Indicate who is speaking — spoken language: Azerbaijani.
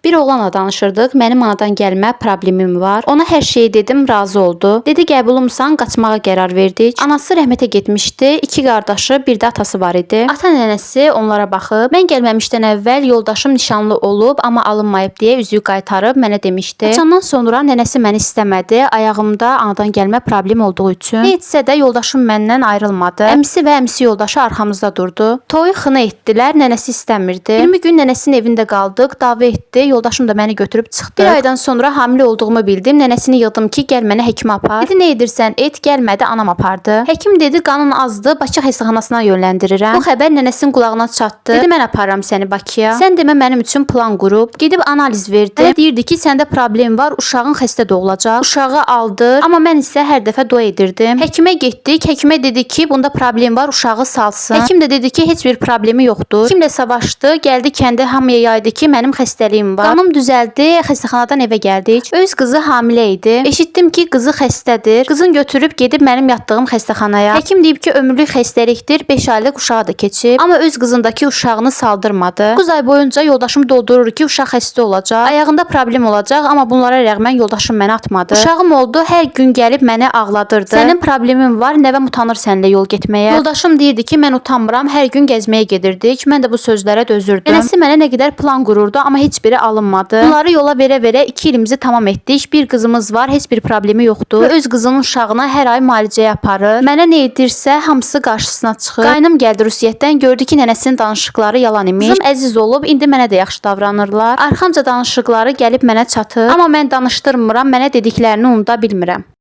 Speaker 1: Bir oğlanla danışırdıq. Mənim anadan gəlmə problemim var. Ona hər şeyi dedim, razı oldu. Dedi qəbulumsan, qaçmağa qərar verdik. Anası rəhmətə getmişdi. 2 qardaşı, bir də atası var idi. Ata nənəsi onlara baxıb, mən gəlməmişdən əvvəl yoldaşım nişanlı olub, amma alınmayıb deyə üzüyü qaytarıb mənə demişdi. Qaçandan sonra nənəsi məni istəmədi. Ayağımda anadan gəlmə problem olduğu üçün. Nə etsə də yoldaşım məndən ayrılmadı. Əmisi və əmisi yoldaşı arxamızda durdu. Toyu xına etdilər, nənəsi istəmirdi. 20 gün nənəsinin evində qaldıq, dava etdi. Yoldaşım da məni götürüb çıxdı. Bir aydan sonra hamilə olduğumu bildim. Nənəsini yığdım ki, gəl mənə həkimə apar. Dedi, nə edirsən et, gəlmədi, anam apardı. Həkim dedi, qanın azdı, Bakı xəstəxanasına yönləndirirəm. Bu xəbər nənəsinin qulağına çatdı. Dedi, mən aparıram səni Bakıya. Sən demə mənim üçün plan qurub. Gedib analiz verdi. Mənə deyirdi ki, səndə problem var, uşağın xəstə doğulacaq. Uşağı aldır. Amma mən isə hər dəfə dua edirdim. Həkimə getdik. Həkimə dedi ki, bunda problem var, uşağı salsın. Həkim də dedi ki, heç bir problemi yoxdur. Həkimlə savaşdı. Gəldi kəndə hamıya yaydı ki, mənim xəstəliyim var. Qanım düzəldi. Xəstəxanadan evə gəldik. Öz qızı hamilə idi. Eşitdim ki, qızı xəstədir. Qızın götürüb gedib mənim yatdığım xəstəxanaya. Həkim deyib ki, ömürlük xəstəlikdir. 5 aylıq uşağı da keçib. Amma öz qızındakı uşağını saldırmadı. 9 ay boyunca yoldaşım doldurur ki, uşaq xəstə olacaq. Ayağında problem olacaq, amma bunlara rəğmən yoldaşım məni atmadı. Uşağım oldu, hər gün gəlib məni ağladırdı. Sənin problemin var, nəvəm utanır səninlə yol getməyə. Yoldaşım deyirdi ki, mən utanmıram, hər gün gəzməyə gedirdik. Mən də bu sözlərə dözürdüm. Nənəsi mənə nə qədər plan qururdu, amma heç biri alınmadı. Bunları yola verə-verə 2 ilimizi tamam etdik. Bir qızımız var, heç bir problemi yoxdur. Öz qızının uşağına hər ay müalicəyə aparır. Mənə nə edirsə, hamısı qarşısına çıxır. Qaynım gəldi Rusiyyətdən, gördü ki, nənəsinin danışıqları yalan imiş. Qızım əziz olub, indi mənə də yaxşı davranırlar. Arxamca danışıqları gəlib mənə çatır. Amma mən danışdırmıram, mənə dediklərini unuda bilmirəm.